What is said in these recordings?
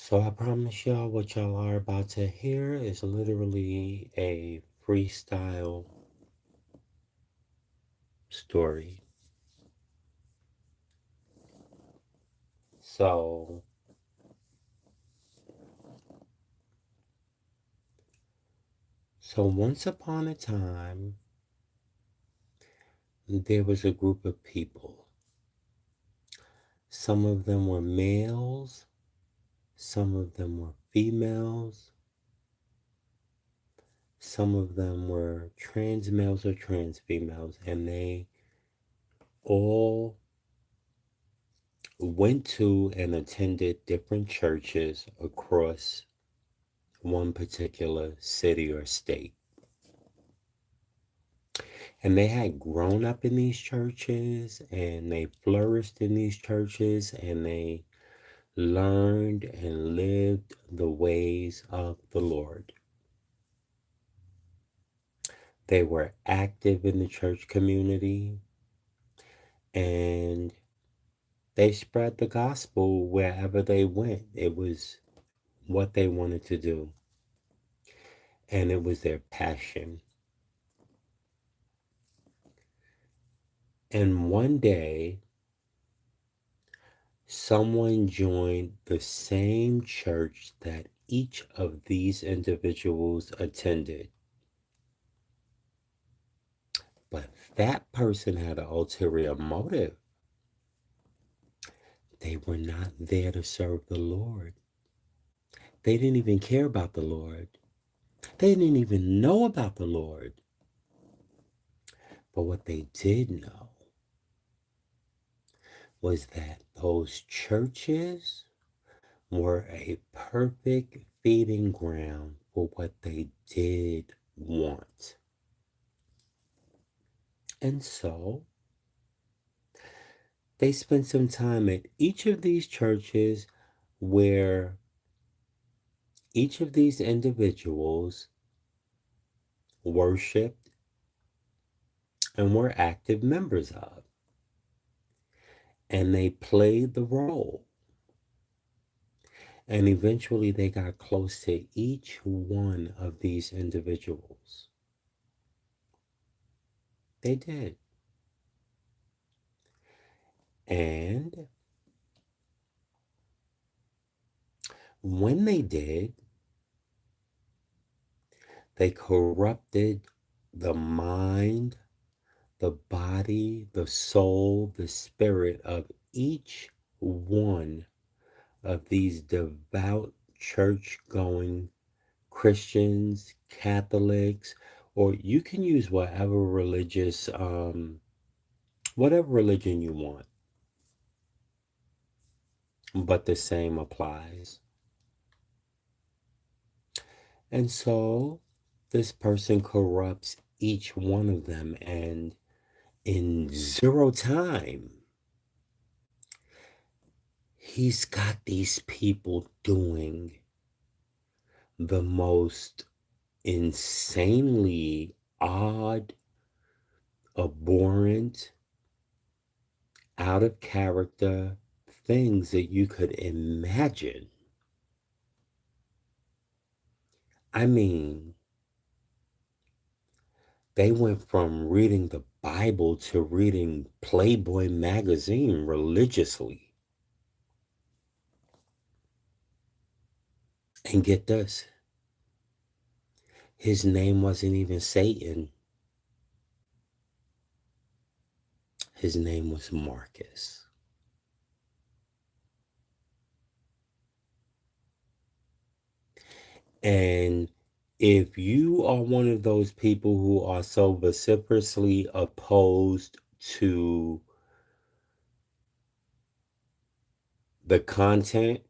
So I promise y'all what y'all are about to hear is literally a freestyle story. So, so once upon a time, there was a group of people. Some of them were males, some of them were females, some of them were trans males or trans females, and they all went to and attended different churches across one particular city or state. And they had grown up in these churches and they flourished in these churches and they learned and lived the ways of the Lord. They were active in the church community and they spread the gospel wherever they went. It was what they wanted to do, and it was their passion. And one day, someone joined the same church that each of these individuals attended. But that person had an ulterior motive. They were not there to serve the Lord. They didn't even care about the Lord. They didn't even know about the Lord. But what they did know was that those churches were a perfect feeding ground for what they did want. And so they spent some time at each of these churches where each of these individuals worshiped and were active members of. And they played the role. And eventually they got close to each one of these individuals. They did. And when they did, they corrupted the mind, the body, the soul, the spirit of each one of these devout church-going Christians, Catholics, or you can use whatever religious, whatever religion you want, but the same applies. And so this person corrupts each one of them, and in zero time, he's got these people doing the most insanely odd, abhorrent, out of character things that you could imagine. I mean, they went from reading the Bible to reading Playboy magazine religiously. And get this, his name wasn't even Satan. His name was Marcus. And if you are one of those people who are so vociferously opposed to the content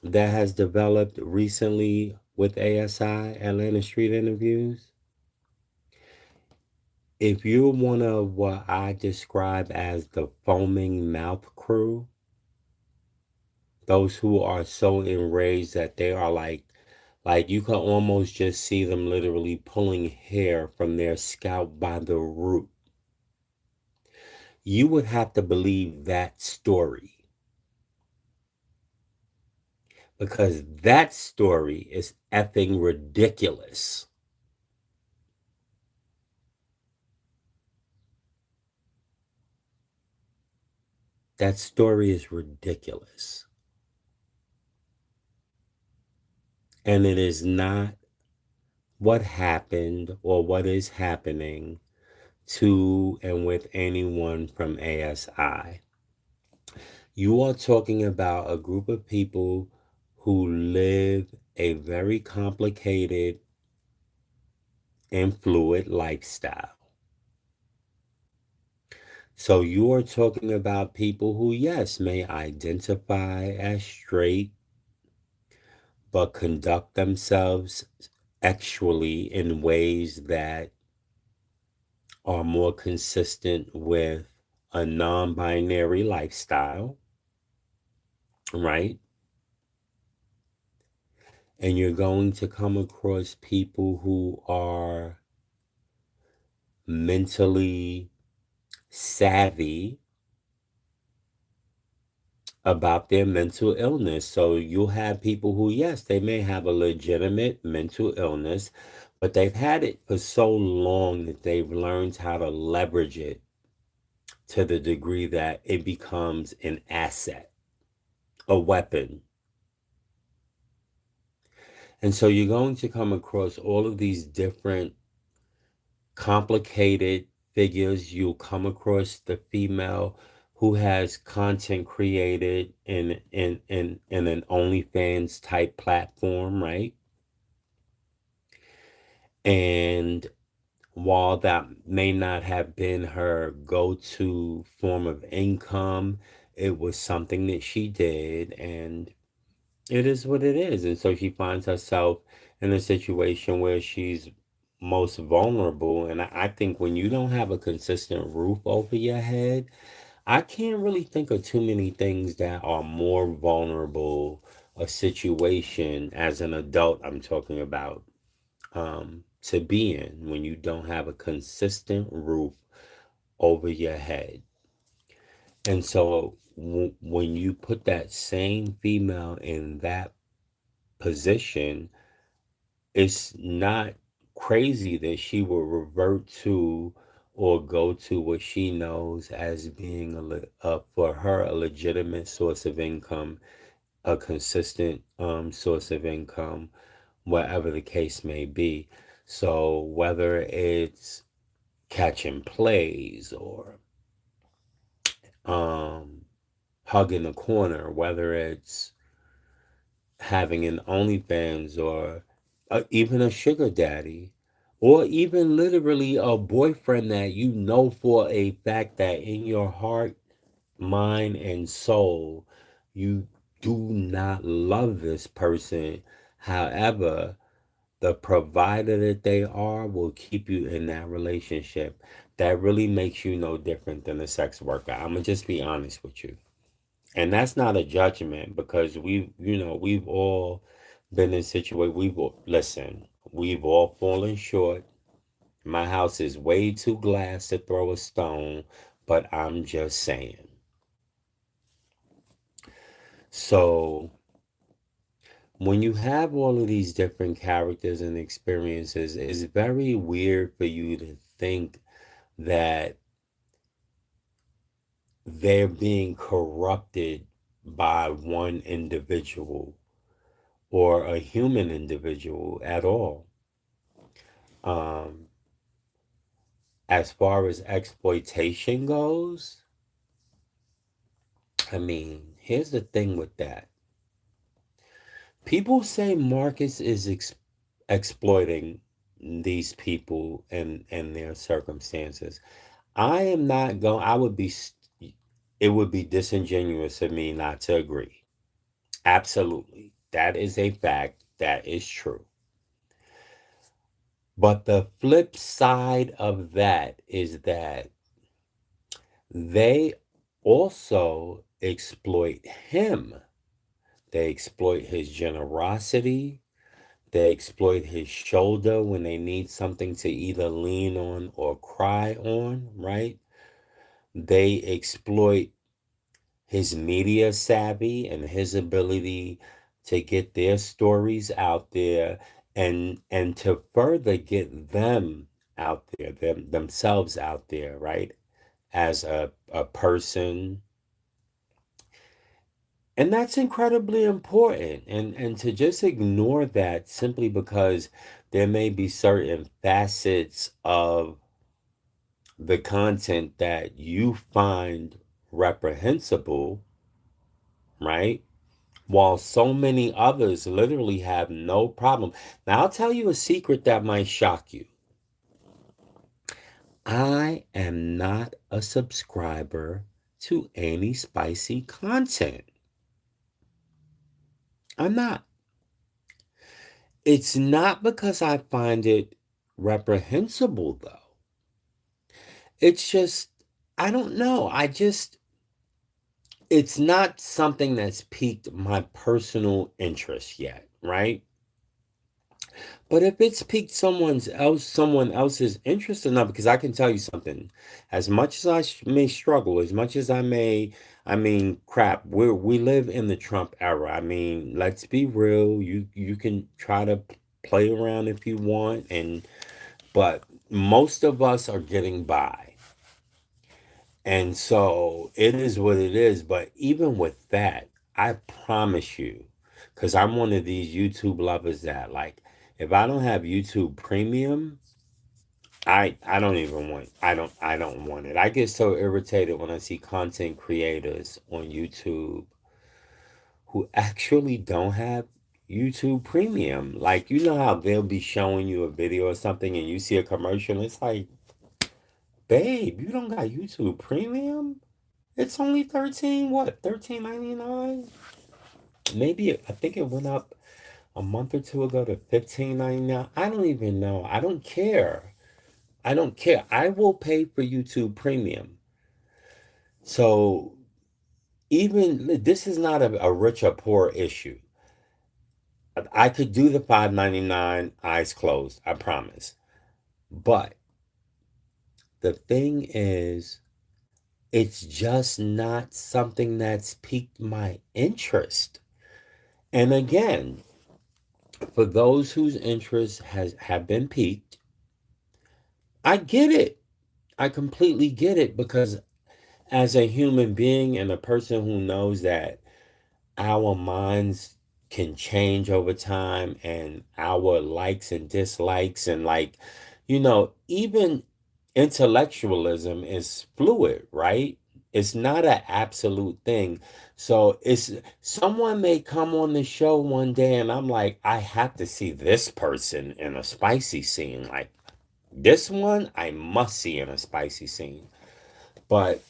that has developed recently with ASI, Atlanta Street Interviews, if you're one of what I describe as the foaming mouth crew, those who are so enraged that they are like you can almost just see them literally pulling hair from their scalp by the root. You would have to believe that story because that story is effing ridiculous. That story is ridiculous. And it is not what happened or what is happening to and with anyone from ASI. You are talking about a group of people who live a very complicated and fluid lifestyle. So you are talking about people who, yes, may identify as straight, but conduct themselves actually in ways that are more consistent with a non binary lifestyle, right? And you're going to come across people who are mentally savvy about their mental illness. So you'll have people who, yes, they may have a legitimate mental illness, but they've had it for so long that they've learned how to leverage it to the degree that it becomes an asset, a weapon. And so you're going to come across all of these different complicated figures. You'll come across the female who has content created in an OnlyFans type platform, right? And while that may not have been her go-to form of income, it was something that she did, and it is what it is. And so she finds herself in a situation where she's most vulnerable. And I think when you don't have a consistent roof over your head, I can't really think of too many things that are more vulnerable a situation as an adult, I'm talking about, to be in when you don't have a consistent roof over your head. And so when you put that same female in that position, it's not crazy that she will revert to or go to what she knows as being for her a legitimate source of income, a consistent source of income, whatever the case may be. So whether it's catching plays or um, hugging the corner, whether it's having an OnlyFans or even a sugar daddy, or even literally a boyfriend that you know for a fact that in your heart, mind, and soul, you do not love this person. However, the provider that they are will keep you in that relationship. That really makes you no different than a sex worker. I'm gonna just be honest with you. And that's not a judgment because we've all been in situations. Listen, we've all fallen short. My house is way too glass to throw a stone, but I'm just saying. So when you have all of these different characters and experiences, it's very weird for you to think that they're being corrupted by one individual or a human individual at all. Um, as far as exploitation goes, I mean, here's the thing with that. People say Marcus is exploiting these people and their circumstances. I am not going, it would be disingenuous of me not to agree. Absolutely. That is a fact. That is true. But the flip side of that is that they also exploit him. They exploit his generosity. They exploit his shoulder when they need something to either lean on or cry on, right? They exploit his media savvy and his ability to get their stories out there and to further get them out there, themselves out there, right? As a person. And that's incredibly important. And to just ignore that simply because there may be certain facets of the content that you find reprehensible, right? While so many others literally have no problem. Now, I'll tell you a secret that might shock you. I am not a subscriber to any spicy content. I'm not. It's not because I find it reprehensible, though. It's just, I don't know. It's not something that's piqued my personal interest yet, right? But if it's piqued someone else's interest enough, because I can tell you something, as much as may struggle, as much as I mean, crap, we live in the Trump era. I mean, let's be real. You can try to play around if you want, but most of us are getting by. And so it is what it is. But even with that, I promise you, because I'm one of these YouTube lovers that, like, if I don't have YouTube Premium, I don't even want I don't want it. I get so irritated when I see content creators on YouTube who actually don't have YouTube Premium. Like, you know how they'll be showing you a video or something and you see a commercial and it's like, babe, you don't got YouTube Premium? It's only 13, what, 13.99? Maybe I think it went up a month or two ago to 15.99. I don't even know. I don't care. I don't care. I will pay for YouTube Premium. So even this is not a rich or poor issue. I could do the 5.99 eyes closed, I promise. But the thing is, it's just not something that's piqued my interest. And again, for those whose interests have been piqued, I get it. I completely get it because as a human being and a person who knows that our minds can change over time and our likes and dislikes and like, even intellectualism is fluid, right? It's not an absolute thing. So it's someone may come on the show one day and I'm like, I have to see this person in a spicy scene. Like this one, I must see in a spicy scene. But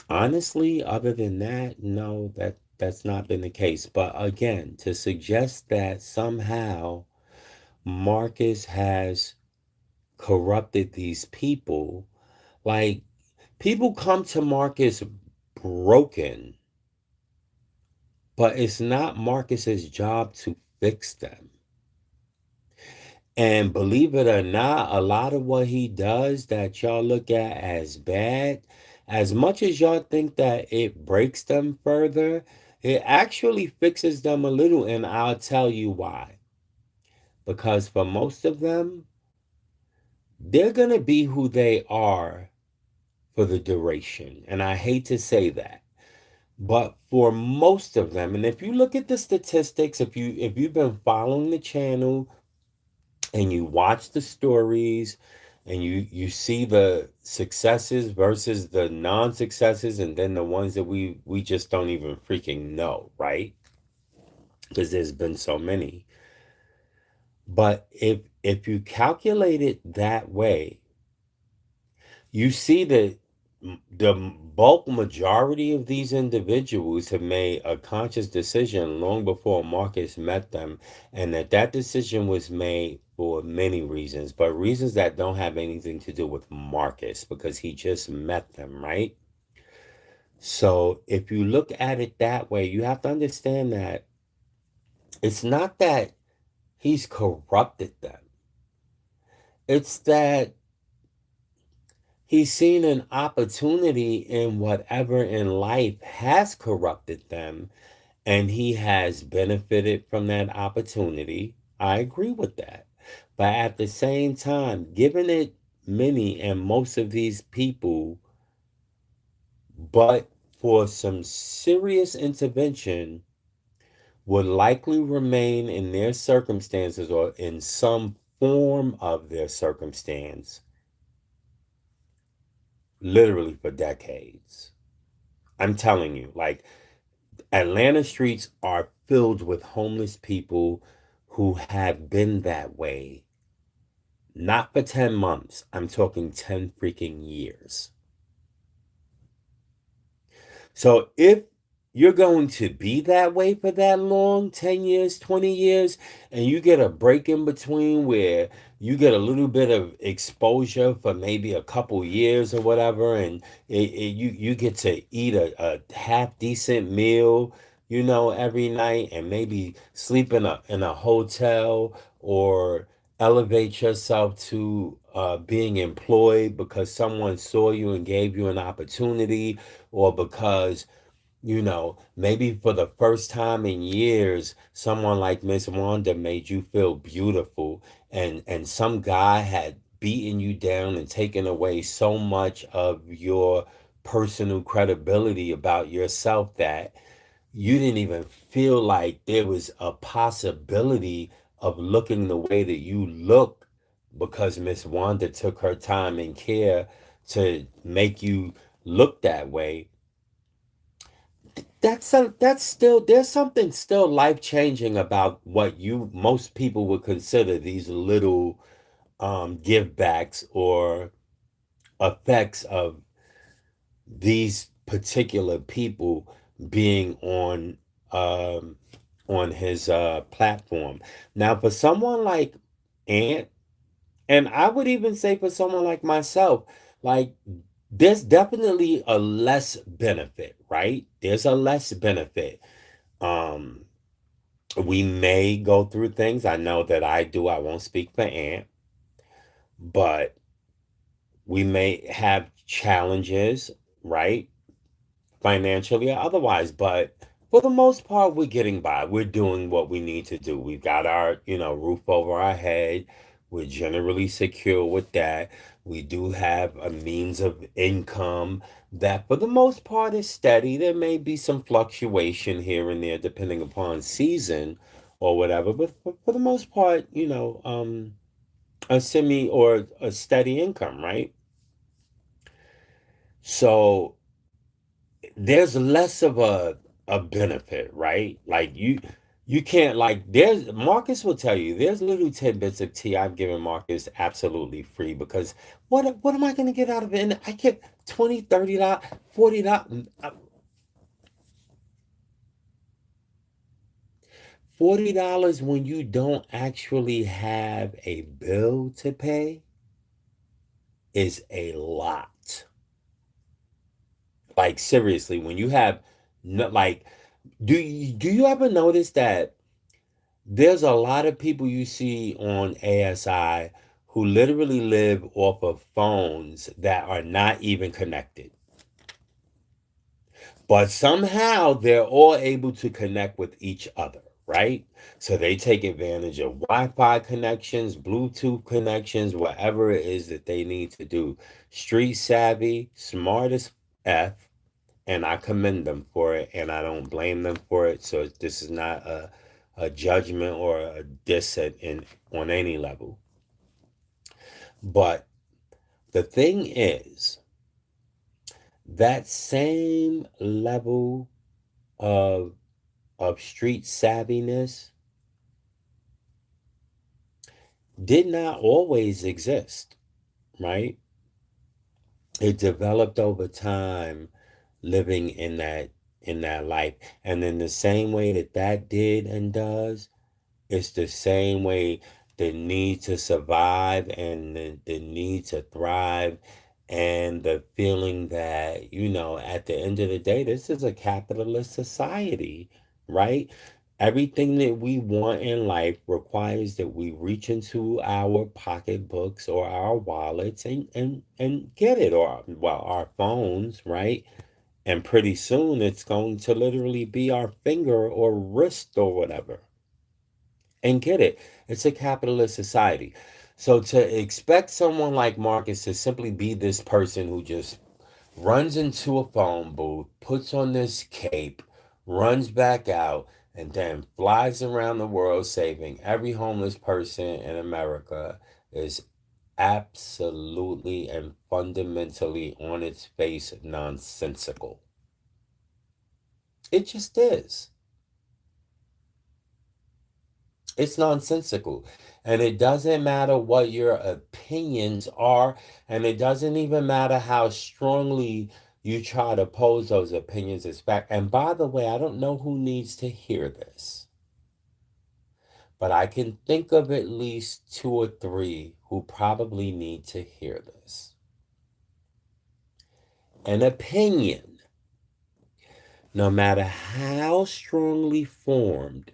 honestly, other than that, no, that's not been the case. But again, to suggest that somehow Marcus has corrupted these people, like people come to Marcus broken, but it's not Marcus's job to fix them. And believe it or not, a lot of what he does that y'all look at as bad, as much as y'all think that it breaks them further, it actually fixes them a little. And I'll tell you why. Because for most of them, they're going to be who they are for the duration. And I hate to say that. But for most of them, and if you look at the statistics, if you've been following the channel and you watch the stories and you see the successes versus the non-successes and then the ones that we just don't even freaking know, right? Because there's been so many. But if you calculate it that way, you see that the bulk majority of these individuals have made a conscious decision long before Marcus met them, and that decision was made for many reasons, but reasons that don't have anything to do with Marcus because he just met them, right? So if you look at it that way, you have to understand that it's not that he's corrupted them. It's that he's seen an opportunity in whatever in life has corrupted them, and he has benefited from that opportunity. I agree with that. But at the same time, given it many and most of these people, but for some serious intervention, would likely remain in their circumstances or in some form of their circumstance literally for decades. I'm telling you, like Atlanta streets are filled with homeless people who have been that way. Not for 10 months. I'm talking 10 freaking years. So if you're going to be that way for that long, 10 years, 20 years, and you get a break in between where you get a little bit of exposure for maybe a couple years or whatever, and you get to eat a half decent meal, every night, and maybe sleep in a hotel, or elevate yourself to being employed because someone saw you and gave you an opportunity, or because maybe for the first time in years, someone like Miss Wanda made you feel beautiful, and some guy had beaten you down and taken away so much of your personal credibility about yourself that you didn't even feel like there was a possibility of looking the way that you look, because Miss Wanda took her time and care to make you look that way. That's still, there's something still life changing about what you most people would consider these little give backs or effects of these particular people being um on his platform. Now for someone like Ant, and I would even say for someone like myself, like there's definitely a less benefit, right? There's a less benefit. Um, we may go through things. I know that I do. I won't speak for Ant, but we may have challenges, right? Financially or otherwise. But for the most part, we're getting by. We're doing what we need to do. We've got our, roof over our head. We're generally secure with that. We do have a means of income that, for the most part, is steady. There may be some fluctuation here and there depending upon season or whatever, but for the most part, a semi or a steady income, right? So there's less of a benefit, right? Like you can't, like, there's Marcus will tell you there's little tidbits of tea I've given Marcus absolutely free, because what am I gonna get out of it? And I get 20, $30, $40, $40 when you don't actually have a bill to pay is a lot. Like seriously, when you have no, like, do you ever notice that there's a lot of people you see on ASI who literally live off of phones that are not even connected? But somehow they're all able to connect with each other, right? So they take advantage of Wi-Fi connections, Bluetooth connections, whatever it is that they need to do. Street savvy, smart as F, and I commend them for it, and I don't blame them for it. So this is not a judgment or a diss on any level. But the thing is, that same level of street savviness did not always exist, right? It developed over time, living in that life, and in the same way that did and does, it's the same way the need to survive and the need to thrive, and the feeling that, at the end of the day, this is a capitalist society, right? Everything that we want in life requires that we reach into our pocketbooks or our wallets and get it, or, well, our phones, right? And pretty soon it's going to literally be our finger or wrist or whatever. And get it, it's a capitalist society. So to expect someone like Marcus to simply be this person who just runs into a phone booth, puts on this cape, runs back out, and then flies around the world saving every homeless person in America is absolutely and fundamentally on its face nonsensical. It just is. It's nonsensical. And it doesn't matter what your opinions are, and it doesn't even matter how strongly you try to pose those opinions as fact. And by the way, I don't know who needs to hear this, but I can think of at least two or three who probably need to hear this. An opinion, no matter how strongly formed,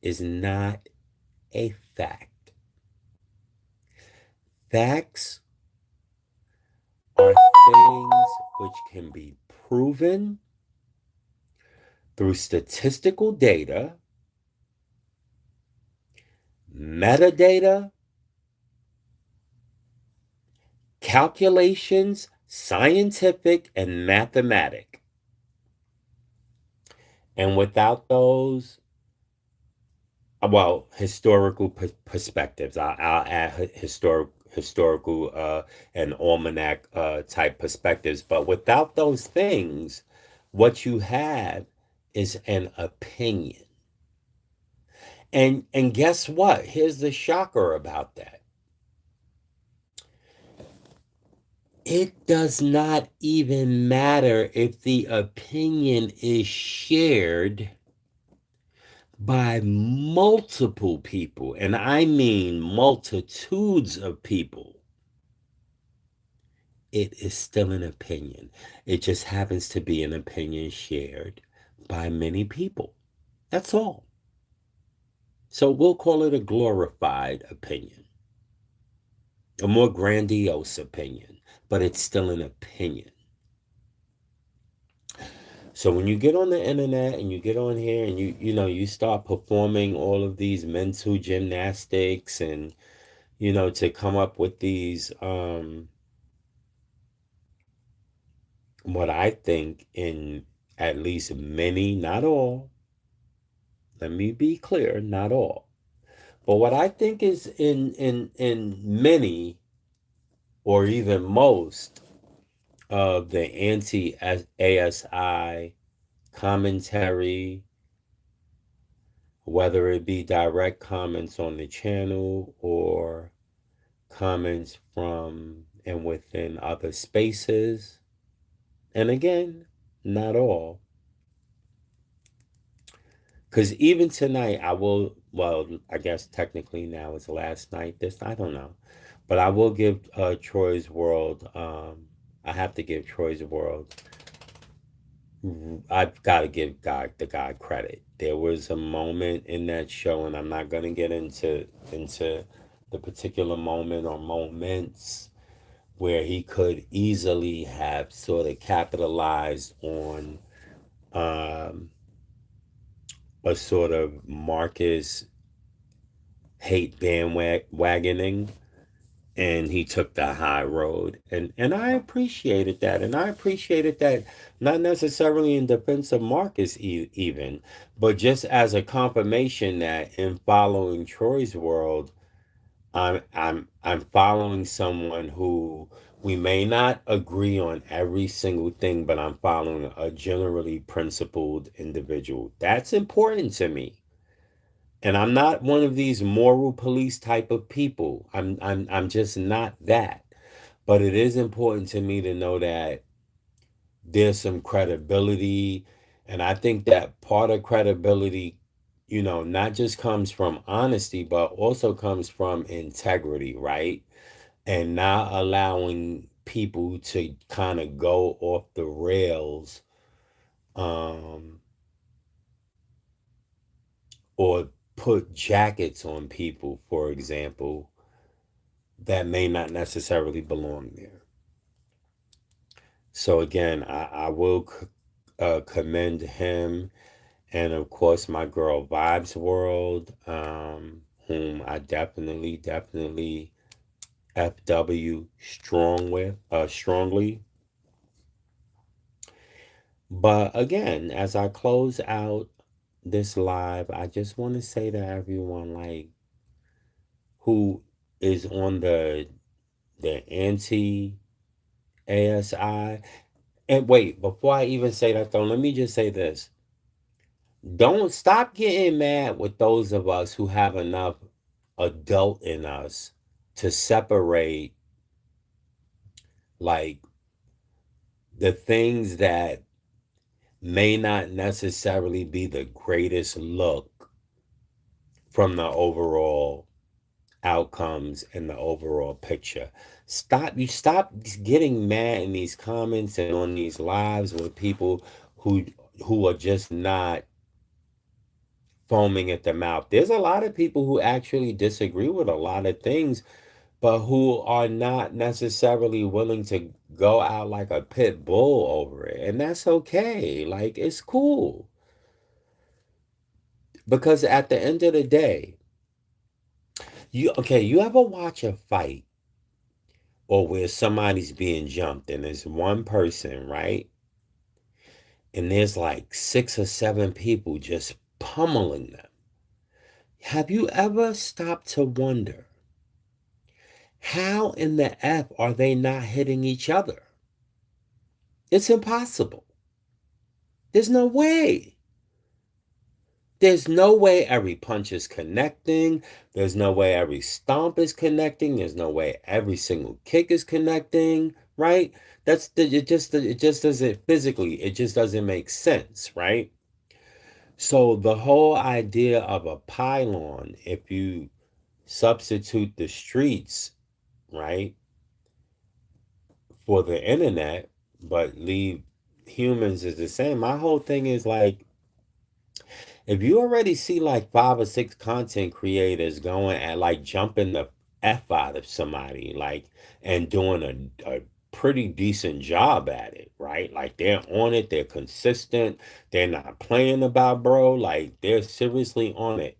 is not a fact. Facts are things which can be proven through statistical data, metadata, calculations, scientific and mathematic. And without those, well, historical perspectives. I'll add historical and almanac type perspectives. But without those things, what you have is an opinion. And guess what? Here's the shocker about that. It does not even matter if the opinion is shared by multiple people, and I mean multitudes of people. It is still an opinion. It just happens to be an opinion shared by many people. That's all. So we'll call it a glorified opinion, a more grandiose opinion, but it's still an opinion. So when you get on the internet and you get on here and you start performing all of these mental gymnastics and to come up with these what I think in at least many, not all, let me be clear, not all, but what I think is in many or even most of the anti-ASI commentary, whether it be direct comments on the channel or comments from and within other spaces. And again, not all. Because even tonight, well, I guess technically now it's last night. I don't know. But I will give Troy's World, I have to give Troy's World, I've got to give the guy credit. There was a moment in that show, and I'm not going to get into the particular moment or moments where he could easily have sort of capitalized on a sort of Marcus hate bandwagoning, and he took the high road, and I appreciated that, and I appreciated that not necessarily in defense of Marcus even, but just as a confirmation that in following Troy's World, I'm following someone who we may not agree on every single thing, but I'm following a generally principled individual. That's important to me. And I'm not one of these moral police type of people. I'm just not that. But it is important to me to know that there's some credibility, and I think that part of credibility, not just comes from honesty, but also comes from integrity, right? And not allowing people to kind of go off the rails, um, or put jackets on people, for example, that may not necessarily belong there. So again, I will commend him, and of course my girl Vibes World, whom I definitely FW strongly. But again, as I close out this live, I just want to say to everyone, like, who is on the anti ASI. And wait, before I even say that though, let me just say this. Don't stop getting mad with those of us who have enough adult in us to separate, like, the things that may not necessarily be the greatest look from the overall outcomes and the overall picture. Stop getting mad in these comments and on these lives with people who who are just not foaming at the mouth. There's a lot of people who actually disagree with a lot of things, but who are not necessarily willing to go out like a pit bull over it. And that's okay. Like, it's cool. Because at the end of the day, you ever watch a fight or where somebody's being jumped and there's one person, right? And there's like 6 or 7 people just pummeling them. Have you ever stopped to wonder how in the F are they not hitting each other? It's impossible. There's no way. There's no way every punch is connecting. There's no way every stomp is connecting. There's no way every single kick is connecting, right? It just doesn't physically, it just doesn't make sense, right? So the whole idea of a pylon, if you substitute the streets, right, for the internet, but leave humans as the same. My whole thing is like, if you already see like 5 or 6 content creators going at like jumping the F out of somebody, like, and doing a pretty decent job at it, right? Like, they're on it, they're consistent, they're not playing about, bro, like, they're seriously on it.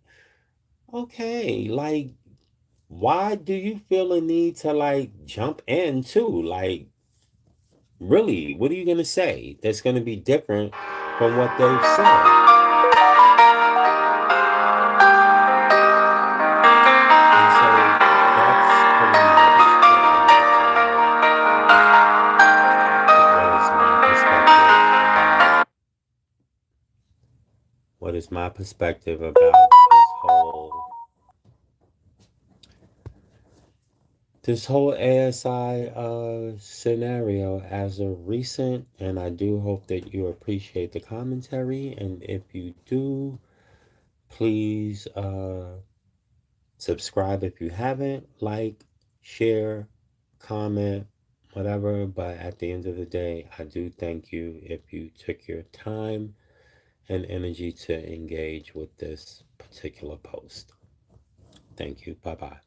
Okay, like, why do you feel a need to like jump in too? Like, really, what are you gonna say that's gonna be different from what they've said? And so that's pretty much what is my perspective about this whole ASI scenario as of recent, and I do hope that you appreciate the commentary. And if you do, please subscribe if you haven't, like, share, comment, whatever. But at the end of the day, I do thank you if you took your time and energy to engage with this particular post. Thank you. Bye bye.